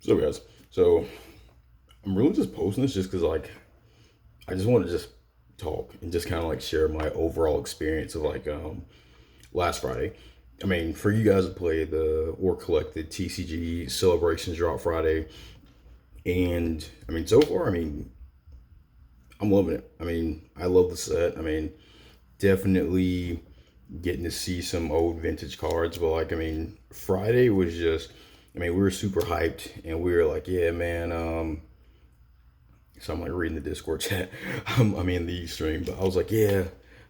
So guys, so I'm really just posting this just because like I just want to just talk and just kind of like share my overall experience of like last Friday. I mean, for you guys to play the or collect the TCG celebrations drop Friday, and I mean so far, I mean I'm loving it. I mean I love the set. I mean definitely getting to see some old vintage cards, but like I mean Friday was just. I mean, we were super hyped, and we were like, "Yeah, man, so I'm like reading the Discord chat. I'm in the stream, but I was like, yeah,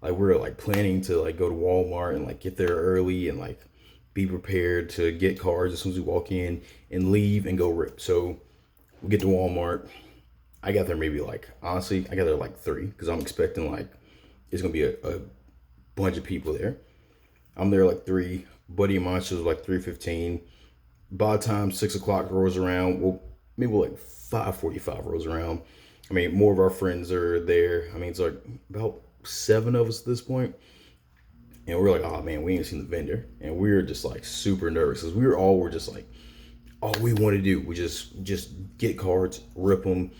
like we're like planning to like go to Walmart and like get there early and like be prepared to get cards as soon as we walk in and leave and go rip. So we get to Walmart. I got there maybe like honestly, I got there like 3 because I'm expecting like it's gonna be a bunch of people there. I'm there like 3. Buddy of mine was like 3:15. By the time 6 o'clock rolls around, well, maybe like 5:45 rolls around. I mean, more of our friends are there. I mean, it's like about 7 of us at this point, and we're like, oh man, we ain't seen the vendor, and we were just like super nervous because we're just like, all we want to do, we just get cards, rip them,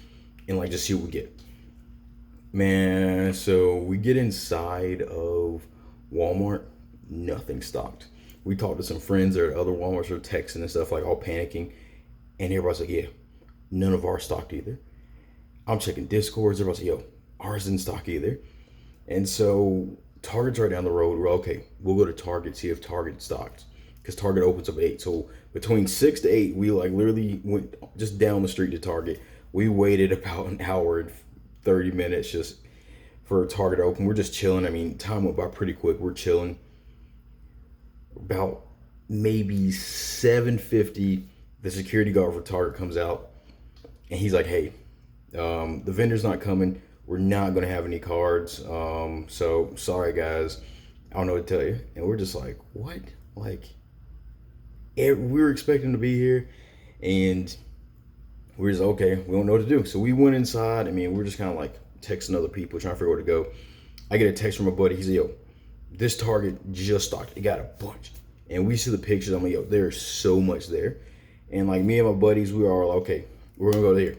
and like just see what we get. Man, so we get inside of Walmart, nothing stocked. We talked to some friends that are at other Walmarts who are texting and stuff, like all panicking. And everybody's like, yeah, none of ours stocked either. I'm checking Discords. Everybody's like, yo, ours isn't stock either. And so Target's right down the road. We're okay. We'll go to Target, see if Target stocked. Because Target opens up at 8. So between 6 to 8, we like literally went just down the street to Target. We waited about an hour and 30 minutes just for Target to open. We're just chilling. I mean, time went by pretty quick. We're chilling. About maybe 7:50, the security guard for Target comes out and he's like, hey, the vendor's not coming. We're not going to have any cards. So sorry, guys. I don't know what to tell you. And we're just like, what? Like, we were expecting to be here. And we're just, okay, we don't know what to do. So we went inside. I mean, we're just kind of like texting other people, trying to figure out where to go. I get a text from a buddy. He's like, yo, this Target just stocked. It got a bunch. And we see the pictures. I'm like, yo, there's so much there. And like me and my buddies, we are like, okay, we're going to go there.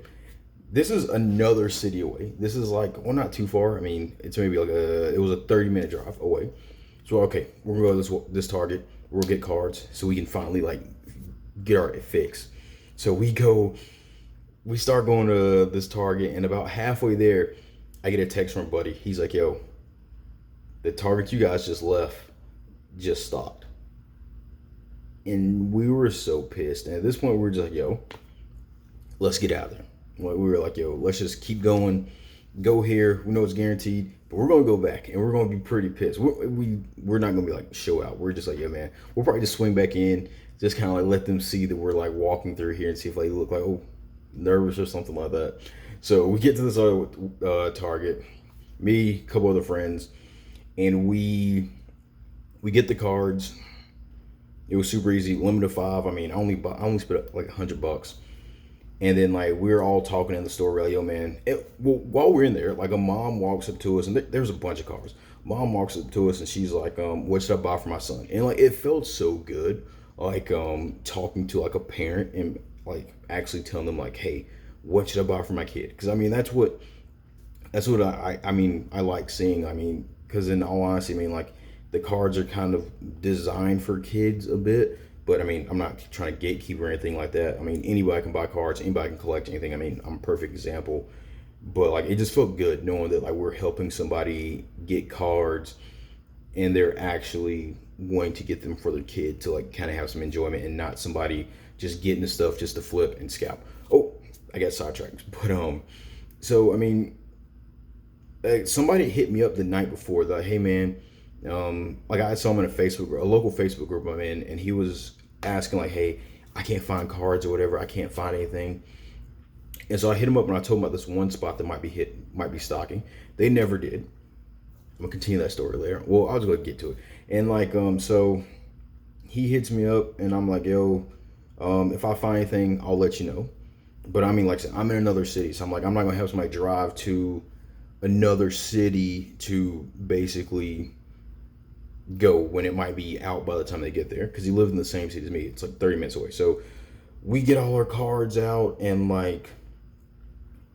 This is another city away. This is like, well, not too far. I mean, it's maybe like it was a 30-minute drive away. So, okay, we're going to go to this Target. We'll get cards so we can finally like get our fix. So we start going to this Target, and about halfway there, I get a text from a buddy. He's like, yo, the Target you guys just left just stopped. And we were so pissed. And at this point, we were just like, yo, let's get out of there. We were like, yo, let's just keep going. Go here. We know it's guaranteed, but we're going to go back, and we're going to be pretty pissed. We're not going to be like show out. We're just like, yeah, man, we'll probably just swing back in, just kind of like let them see that we're like walking through here and see if they look like, oh, nervous or something like that. So we get to this other Target, me, a couple other friends, and we get the cards. It was super easy, limited 5. I mean, I only spent like $100. And then like we were all talking in the store, we're like, yo man, well, while we're in there, like a mom walks up to us, and there's a bunch of cars. Mom walks up to us and she's like, what should I buy for my son? And like it felt so good, like talking to like a parent and like actually telling them like, hey, what should I buy for my kid? Because I mean that's what I mean I like seeing. I mean, because in all honesty, I mean like the cards are kind of designed for kids a bit, but I mean I'm not trying to gatekeep or anything like that. I mean anybody can buy cards, anybody can collect anything. I mean I'm a perfect example, but like it just felt good knowing that like we're helping somebody get cards and they're actually wanting to get them for their kid to like kind of have some enjoyment and not somebody just getting the stuff just to flip and scalp. Oh, I got sidetracked, but so I mean somebody hit me up the night before that, hey man, like I saw him in a local Facebook group I'm in, and he was asking like, hey, I can't find cards or whatever, I can't find anything. And so I hit him up and I told him about this one spot that might be stocking. They never did. I'm gonna continue that story later. Well, I'll just go get to it. And like so he hits me up and I'm like, yo, if I find anything, I'll let you know. But I mean, like I said, I'm in another city, so I'm like, I'm not gonna have somebody drive to another city to basically go when it might be out by the time they get there, because he lived in the same city as me. It's like 30 minutes away. So we get all our cards out and like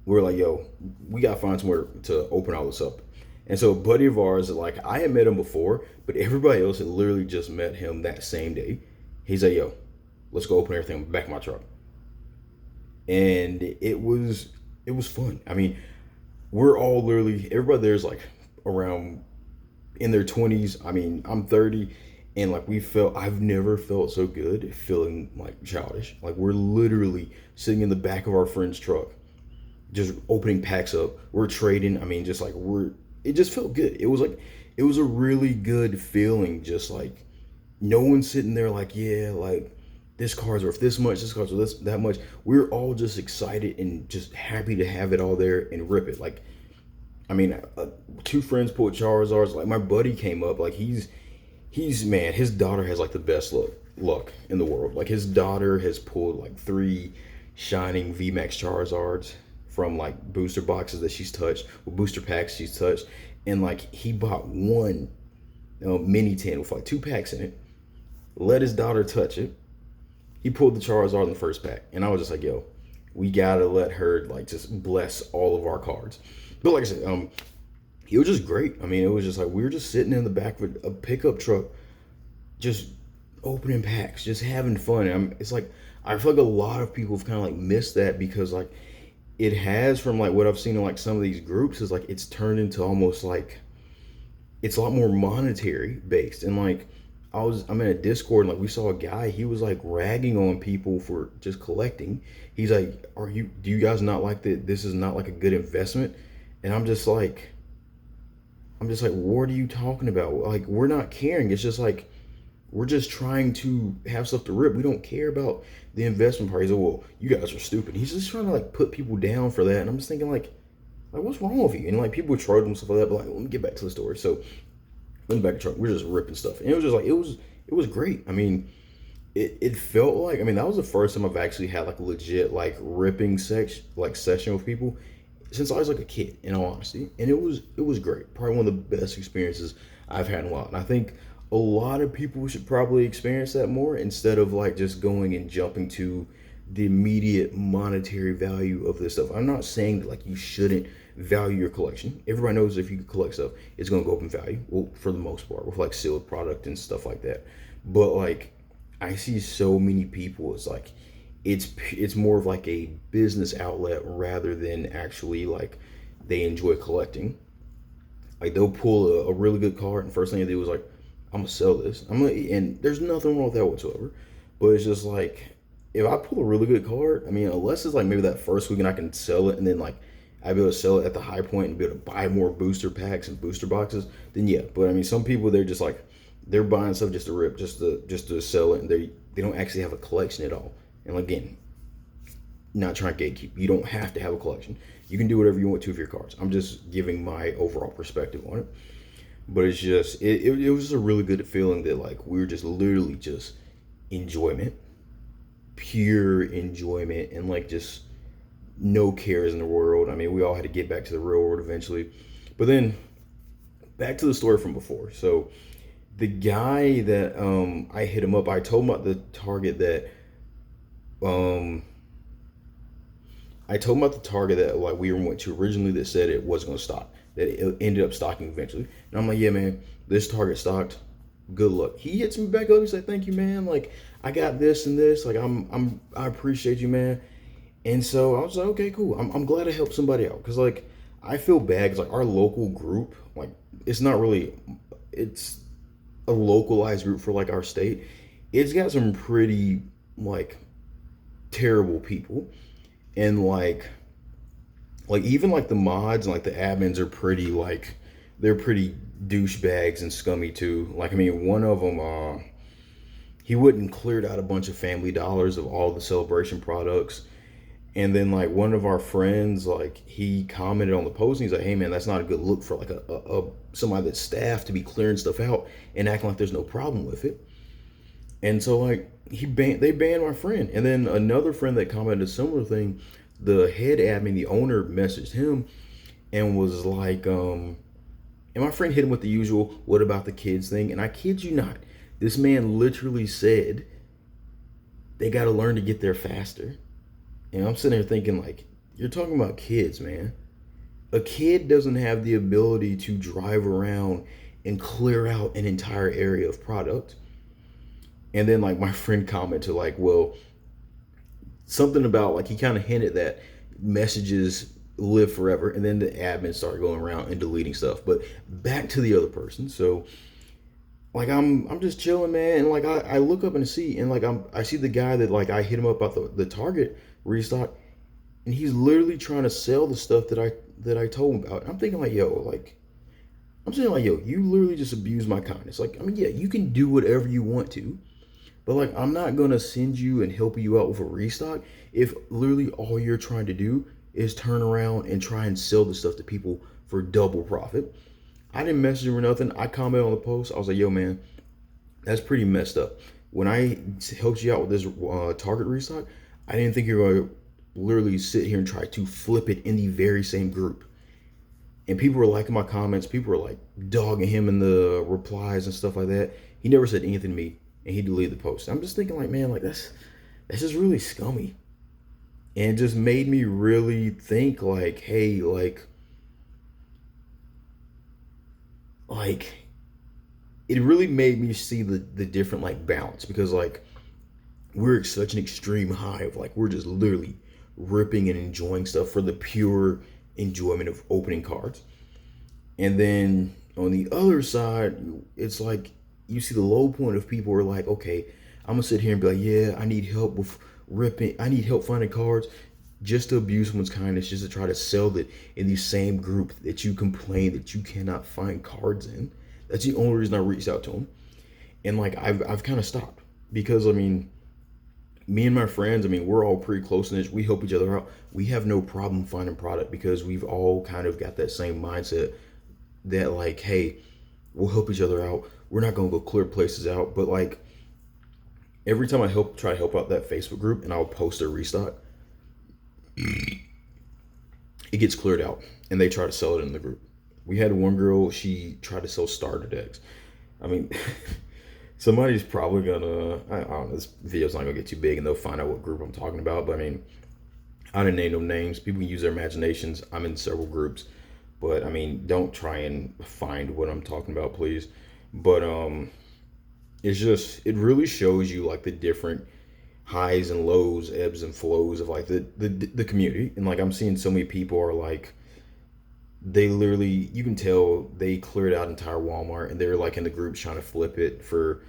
we're like, yo, we gotta find somewhere to open all this up. And so a buddy of ours, like I had met him before, but everybody else had literally just met him that same day. He's like, yo, let's go open everything back in my truck. And it was fun. I mean, we're all literally everybody there's like around in their 20s. I mean, I'm 30, and like I've never felt so good feeling like childish. Like we're literally sitting in the back of our friend's truck just opening packs up. We're trading. I mean, just like it just felt good. It was a really good feeling. Just like no one's sitting there like, yeah, like this card's worth this much, this card's worth that much. We're all just excited and just happy to have it all there and rip it. Like, I mean, two friends pulled Charizards. Like my buddy came up, like he's man, his daughter has like the best luck in the world. Like his daughter has pulled like 3 shining VMAX Charizards from like booster boxes that she's touched, or booster packs she's touched, and like he bought one mini tin with like 2 packs in it. Let his daughter touch it. He pulled the Charizard in the first pack, and I was just like, yo, we gotta let her like just bless all of our cards. But like I said, it was just great. I mean, it was just like we were just sitting in the back of a pickup truck, just opening packs, just having fun. It's like I feel like a lot of people have kind of like missed that because like it has, from like what I've seen in like some of these groups, is like it's turned into almost like it's a lot more monetary based. And like I'm in a Discord and like we saw a guy, he was like ragging on people for just collecting. He's like, do you guys not like that this is not like a good investment? And I'm just like, what are you talking about? Like, we're not caring. It's just like, we're just trying to have stuff to rip. We don't care about the investment part. He's like, well, you guys are stupid. He's just trying to like put people down for that. And I'm just thinking like what's wrong with you? And like people troll him and stuff like that. But like, let me get back to the story. So let me back to truck. We're just ripping stuff. And it was just like, it was great. I mean, it felt like, I mean, that was the first time I've actually had like a legit like ripping session with people since I was like a kid, in all honesty. And it was great. Probably one of the best experiences I've had in a while. And I think a lot of people should probably experience that more instead of like just going and jumping to the immediate monetary value of this stuff. I'm not saying that like you shouldn't value your collection. Everybody knows if you collect stuff, it's gonna go up in value. Well, for the most part, with like sealed product and stuff like that. But like I see so many people, it's like it's more of like a business outlet rather than actually like they enjoy collecting. Like they'll pull a really good card and first thing they do is like, I'm gonna sell this. And there's nothing wrong with that whatsoever. But it's just like, if I pull a really good card, I mean, unless it's like maybe that first week and I can sell it and then like I'd be able to sell it at the high point and be able to buy more booster packs and booster boxes, then yeah. But I mean, some people, they're just like, they're buying stuff just to rip, just to sell it, and they don't actually have a collection at all. And again, not trying to gatekeep. You don't have to have a collection. You can do whatever you want to with your cards. I'm just giving my overall perspective on it. But it's just, it was just a really good feeling that like we were just literally just enjoyment, pure enjoyment, and like just no cares in the world. I mean, we all had to get back to the real world eventually. But then back to the story from before. So the guy that I hit him up, I told him about the target that like we went to originally that said it wasn't going to stock, that it ended up stocking eventually. And I'm like, yeah, man, this target stocked. Good luck. He hits me back up. He's like, thank you, man. Like, I got this and this. Like, I appreciate you, man. And so I was like, okay, cool. I'm glad I helped somebody out because like I feel bad because like our local group, like it's a localized group for like our state. It's got some pretty like terrible people. And like even like the mods and like the admins are pretty like, they're pretty douchebags and scummy too. Like, I mean, one of them, he went and cleared out a bunch of Family Dollars of all the celebration products. And then like one of our friends, like he commented on the post and he's like, hey man, that's not a good look for like a somebody that's staff to be clearing stuff out and acting like there's no problem with it. And so like they banned my friend. And then another friend that commented a similar thing, the head admin, the owner, messaged him and was like, and my friend hit him with the usual, what about the kids thing? And I kid you not, this man literally said, they got to learn to get there faster. And I'm sitting there thinking, like, you're talking about kids, man. A kid doesn't have the ability to drive around and clear out an entire area of product. And then, like, my friend commented, like, well, something about, like, he kind of hinted that messages live forever. And then the admin started going around and deleting stuff. But back to the other person. So, like, I'm just chilling, man, and like I look up and see, and like I see the guy that, like, I hit him up about the Target restock, and he's literally trying to sell the stuff that I told him about. I'm thinking, like, yo, like, I'm saying, like, yo, you literally just abused my kindness. Like, I mean, yeah, you can do whatever you want to, but like, I'm not gonna send you and help you out with a restock if literally all you're trying to do is turn around and try and sell the stuff to people for double profit. I didn't message him or nothing. I commented on the post. I was like, yo, man, that's pretty messed up. When I helped you out with this Target restock, I didn't think you were going to literally sit here and try to flip it in the very same group. And people were liking my comments. People were like dogging him in the replies and stuff like that. He never said anything to me, and he deleted the post. I'm just thinking, like, man, like, that's just really scummy. And it just made me really think, like, hey, like it really made me see the different, like, balance, because like we're at such an extreme high of, like, we're just literally ripping and enjoying stuff for the pure enjoyment of opening cards. And then on the other side, it's like you see the low point of people who are like, okay, I'm gonna sit here and be like, yeah, I need help with ripping, I need help finding cards, just to abuse someone's kindness, just to try to sell it in the same group that you complain that you cannot find cards in. That's the only reason I reached out to him. And like I've kind of stopped, because I mean, me and my friends, I mean, we're all pretty close in this. We help each other out. We have no problem finding product, because we've all kind of got that same mindset that, like, hey, we'll help each other out. We're not gonna go clear places out. But like, every time I try to help out that Facebook group, and I'll post a restock, it gets cleared out, and they try to sell it in the group. We had one girl, she tried to sell starter decks. I mean, somebody's probably gonna, I don't know, this video's not gonna get too big and they'll find out what group I'm talking about. But I mean, I didn't name no names. People can use their imaginations. I'm in several groups, but I mean, don't try and find what I'm talking about, please. But it's just, it really shows you, like, the different highs and lows, ebbs and flows of, like, the community. And like, I'm seeing so many people are like, they literally, you can tell they cleared out entire Walmart, and they're like in the groups trying to flip it for,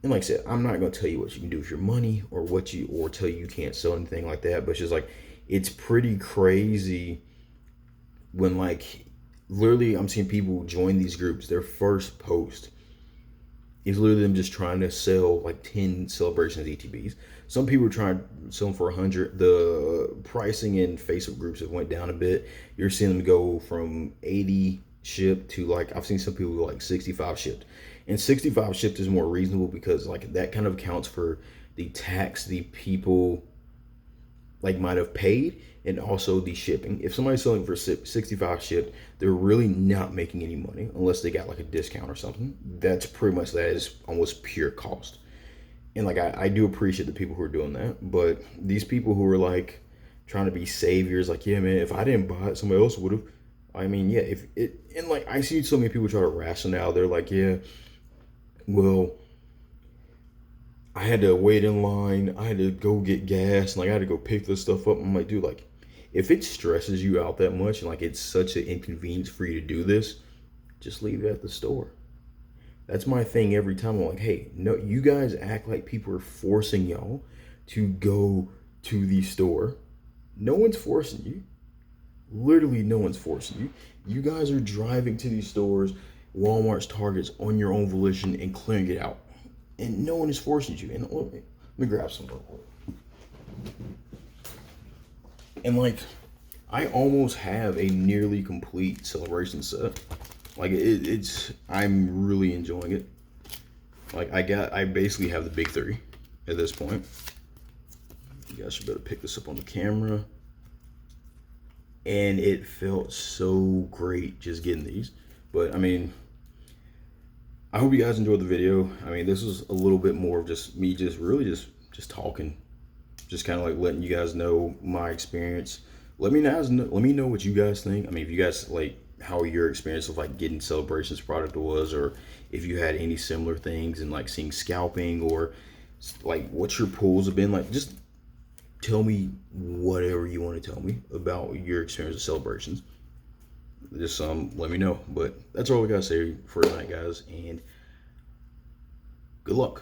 and like I said, I'm not going to tell you what you can do with your money, or or tell you can't sell anything like that. But it's just like, it's pretty crazy when, like, literally I'm seeing people join these groups, their first post is literally them just trying to sell like 10 celebrations ETBs. Some people are trying to sell them for 100. The pricing in Facebook groups have went down a bit. You're seeing them go from 80 shipped to, like, I've seen some people go like 65 shipped. And 65 shipped is more reasonable, because like that kind of accounts for the tax the people like might have paid, and also the shipping. If somebody's selling for 65 shipped, they're really not making any money unless they got like a discount or something. That's pretty much, that is almost pure cost. And like, I do appreciate the people who are doing that, but these people who are like trying to be saviors, like, yeah, man, if I didn't buy it, somebody else would have. I mean, yeah, if it, and like, I see so many people try to rationale. They're like, yeah, well, I had to wait in line, I had to go get gas, and like I had to go pick this stuff up. I'm like, dude, like, if it stresses you out that much, and like it's such an inconvenience for you to do this, just leave it at the store. That's my thing every time. I'm like, hey, no, you guys act like people are forcing y'all to go to the store. No one's forcing you. Literally, no one's forcing you. You guys are driving to these stores, Walmart's, Targets, on your own volition and clearing it out. And no one is forcing you. And let me grab some. And like, I almost have a nearly complete celebration set. Like, I'm really enjoying it. Like, I basically have the big three at this point. You guys should better pick this up on the camera. And it felt so great just getting these. But I mean, I hope you guys enjoyed the video. I mean, this was a little bit more of just me just really just just talking, just kind of like letting you guys know my experience. Let me know what you guys think. I mean, if you guys like how your experience of like getting Celebrations product was, or if you had any similar things and like seeing scalping, or like what your pulls have been like. Just tell me whatever you want to tell me about your experience with Celebrations. Just let me know. But that's all I gotta say for tonight, guys, and good luck.